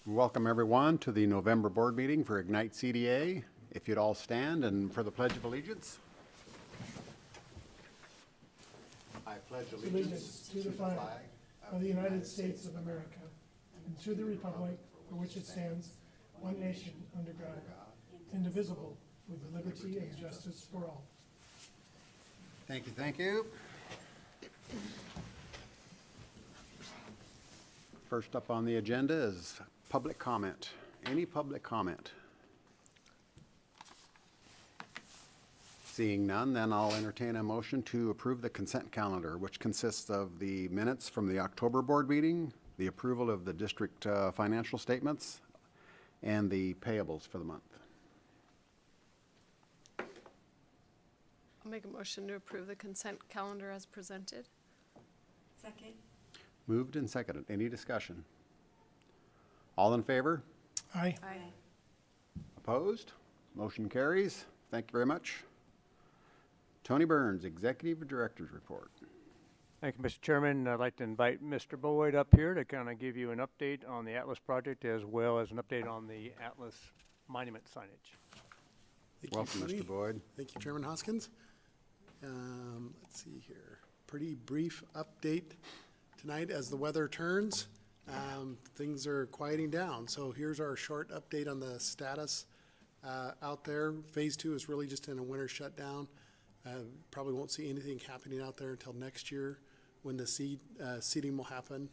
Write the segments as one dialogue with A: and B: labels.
A: Welcome everyone to the November board meeting for Ignite CDA. If you'd all stand and for the Pledge of Allegiance. I pledge
B: allegiance to the flag of the United States of America and to the republic for which it stands, one nation under God, indivisible, with liberty and justice for all.
A: Thank you, thank you. First up on the agenda is public comment. Any public comment? Seeing none, then I'll entertain a motion to approve the consent calendar, which consists of the minutes from the October board meeting, the approval of the district financial statements, and the payables for the month.
C: I'll make a motion to approve the consent calendar as presented.
D: Second.
A: Moved and seconded. Any discussion? All in favor?
B: Aye.
C: Aye.
A: Opposed? Motion carries. Thank you very much. Tony Burns, Executive Director's Report.
E: Thank you, Mr. Chairman. I'd like to invite Mr. Boyd up here to kind of give you an update on the Atlas project as well as an update on the Atlas monument signage.
A: Welcome, Mr. Boyd.
F: Thank you, Chairman Hoskins. Let's see here. Pretty brief update tonight as the weather turns. Things are quieting down. So here's our short update on the status out there. Phase 2 is really just in a winter shutdown. Probably won't see anything happening out there until next year when the seeding will happen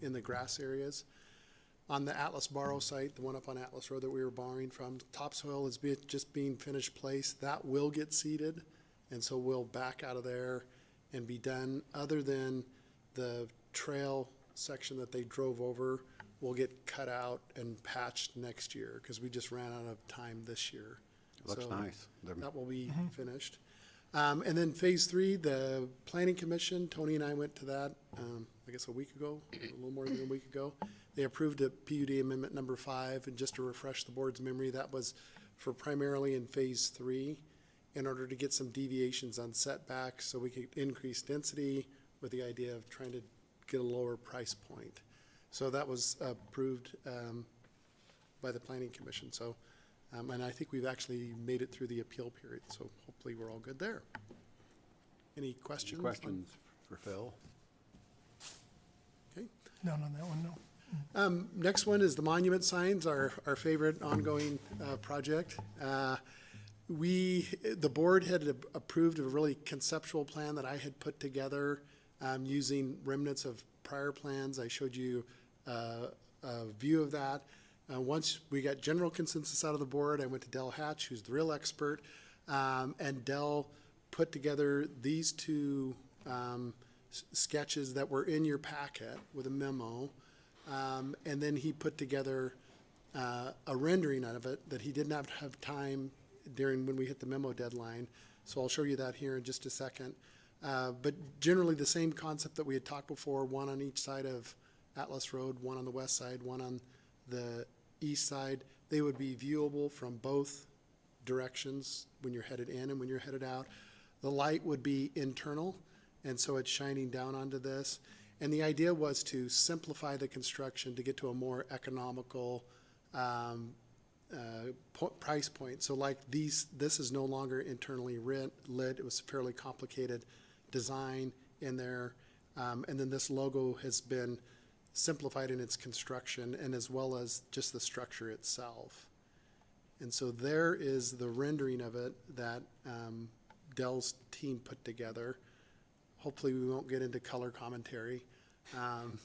F: in the grass areas. On the Atlas Borrow site, the one up on Atlas Road that we were borrowing from, topsoil is just being finished placed. That will get seeded, and so we'll back out of there and be done. Other than the trail section that they drove over will get cut out and patched next year because we just ran out of time this year.
A: Looks
F: So
A: nice.
F: that will be finished. And then phase 3, the planning commission, Tony and I went to that, I guess a week ago, a little more than a week ago. They approved a PUD amendment number 5, and just to refresh the board's memory, that was for primarily in phase 3, in order to get some deviations on setbacks so we could increase density with the idea of trying to get a lower price point. So that was approved by the planning commission. So, and I think we've actually made it through the appeal period, so hopefully we're all good there. Any questions?
A: Questions for Phil?
F: Okay.
B: None on that one, no.
F: Next one is the monument signs, our favorite ongoing project. The board had approved a really conceptual plan that I had put together using remnants of prior plans. I showed you a view of that. Once we got general consensus out of the board, I went to Del Hatch, who's the real expert, and Del put together these two sketches that were in your packet with a memo. And then he put together a rendering out of it that he did not have time during when we hit the memo deadline. So I'll show you that here in just a second. But generally the same concept that we had talked before, one on each side of Atlas Road, one on the west side, one on the east side. They would be viewable from both directions when you're headed in and when you're headed out. The light would be internal, and so it's shining down onto this. And the idea was to simplify the construction to get to a more economical price point. So like this is no longer internally lit. It was a fairly complicated design in there. And then this logo has been simplified in its construction and as well as just the structure itself. And so there is the rendering of it that Dell's team put together. Hopefully we won't get into color commentary on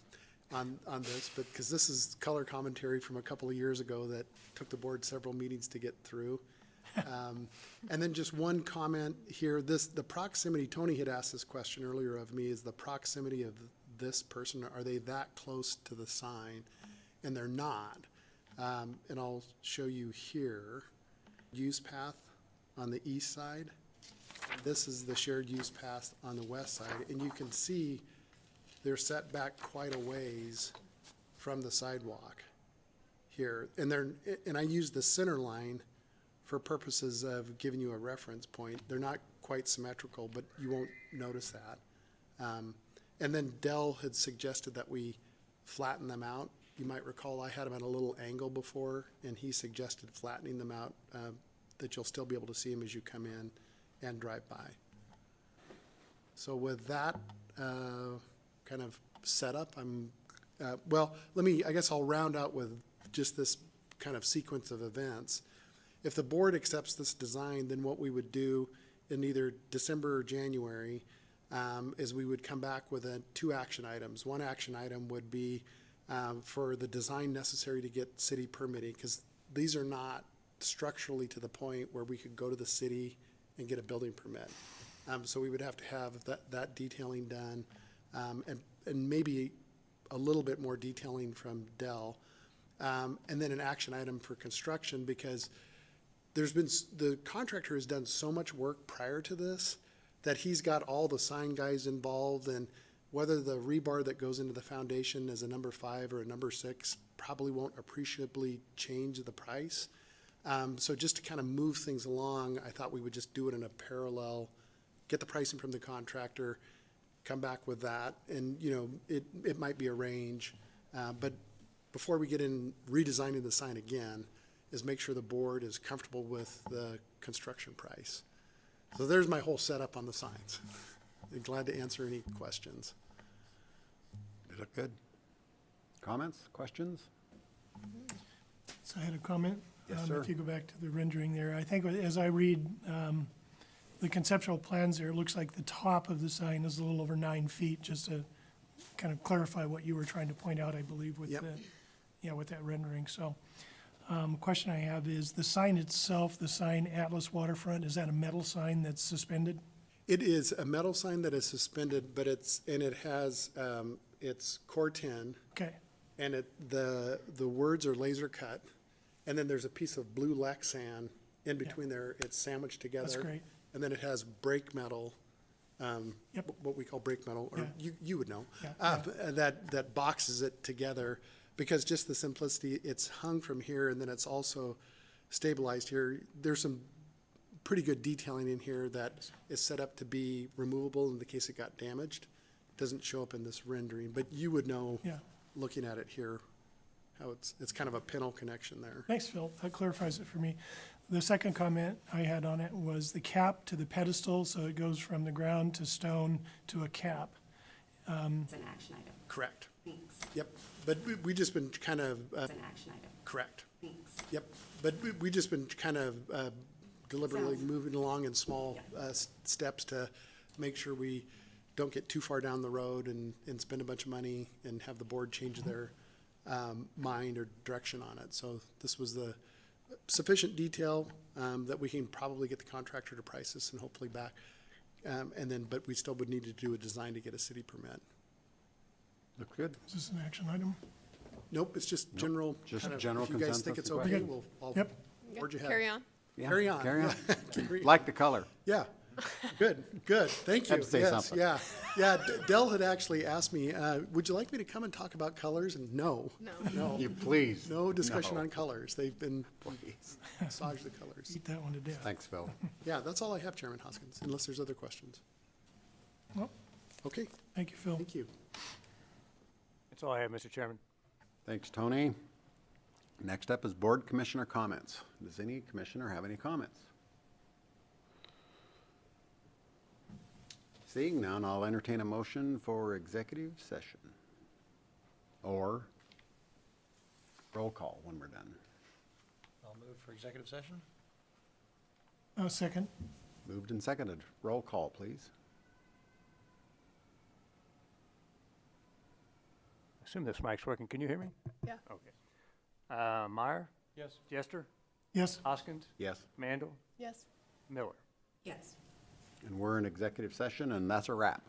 F: this, but because this is color commentary from a couple of years ago that took the board several meetings to get through. And then just one comment here, the proximity, Tony had asked this question earlier of me, is the proximity of this person, are they that close to the sign? And they're not. And I'll show you here, use path on the east side. This is the shared use path on the west side, and you can see they're set back quite a ways from the sidewalk here. And I use the center line for purposes of giving you a reference point. They're not quite symmetrical, but you won't notice that. And then Dell had suggested that we flatten them out. You might recall I had them at a little angle before, and he suggested flattening them out that you'll still be able to see them as you come in and drive by. So with that kind of setup, I guess I'll round out with just this kind of sequence of events. If the board accepts this design, then what we would do in either December or January is we would come back with two action items. One action item would be for the design necessary to get city permitting, because these are not structurally to the point where we could go to the city and get a building permit. So we would have to have that detailing done, and maybe a little bit more detailing from Dell. And then an action item for construction, because the contractor has done so much work prior to this that he's got all the sign guys involved, and whether the rebar that goes into the foundation is a number 5 or a number 6 probably won't appreciably change the price. So just to kind of move things along, I thought we would just do it in a parallel, get the pricing from the contractor, come back with that, and it might be a range, but before we get in redesigning the sign again, is make sure the board is comfortable with the construction price. So there's my whole setup on the signs. I'm glad to answer any questions.
A: They look good. Comments, questions?
B: So I had a comment.
A: Yes, sir.
B: If you go back to the rendering there, I think as I read the conceptual plans there, it looks like the top of the sign is a little over 9 feet, just to kind of clarify what you were trying to point out, I believe, with
F: Yep.
B: the, yeah, with that rendering, so. Question I have is, the sign itself, the sign Atlas Waterfront, is that a metal sign that's suspended?
F: It is a metal sign that is suspended, but it has, it's Core-10,
B: Okay,
F: and the words are laser cut, and then there's a piece of blue Lexan in between there, it's sandwiched together.
B: That's great.
F: And then it has brake metal,
B: Yep.
F: what we call brake metal, or
B: Yeah.
F: you would know.
B: Yeah,
F: That boxes it together, because just the simplicity, it's hung from here, and then it's also stabilized here. There's some pretty good detailing in here that is set up to be removable in the case it got damaged. Doesn't show up in this rendering, but you would know,
B: yeah.
F: looking at it here, how it's kind of a pintle connection there.
B: Thanks, Phil. That clarifies it for me. The second comment I had on it was the cap to the pedestal, so it goes from the ground to stone to a cap.
D: It's an action item.
F: Correct.
D: Thanks.
F: Yep, but we just been kind of,
D: It's an action item.
F: correct.
D: Thanks.
F: Yep, but we just been kind of deliberately
D: Sounds-
F: moving along in small steps to make sure we don't get too far down the road and spend a bunch of money and have the board change their mind or direction on it. So this was the sufficient detail that we can probably get the contractor to price us and hopefully back. And then, but we still would need to do a design to get a city permit.
A: Look good.
B: Is this an action item?
F: Nope, it's just general.
A: Just
F: kind of,
A: general
F: if you guys think
A: consensus
F: it's
A: request.
F: okay,
B: Good.
F: I'll
B: Yep.
F: forge ahead.
C: Carry on.
A: Yeah,
F: Carry on.
A: Carry on.
F: Yeah.
A: Like the color.
F: Yeah, good, thank you.
A: Had to say
F: Yes,
A: something.
F: Yeah, Dell had actually asked me, would you like me to come and talk about colors? And no,
A: You please.
F: no discussion
A: No.
F: on colors. They've been
A: Please.
F: massage the colors.
B: Eat that one to death.
A: Thanks, Phil.
F: Yeah, that's all I have, Chairman Hoskins, unless there's other questions.
B: Well,
F: Okay,
B: thank you, Phil.
F: thank you.
E: That's all I have, Mr. Chairman.
A: Thanks, Tony. Next up is board commissioner comments. Does any commissioner have any comments? Seeing none, I'll entertain a motion for executive session. Or roll call when we're done.
G: I'll move for executive session.
B: Second.
A: Moved and seconded. Roll call, please.
E: Assume this mic's working. Can you hear me?
C: Yeah.
E: Okay. Meyer,
G: Yes.
E: Jester,
B: Yes.
E: Hoskins,
A: Yes.
E: Mandel,
C: Yes.
E: Miller.
D: Yes.
A: And we're in executive session, and that's a wrap.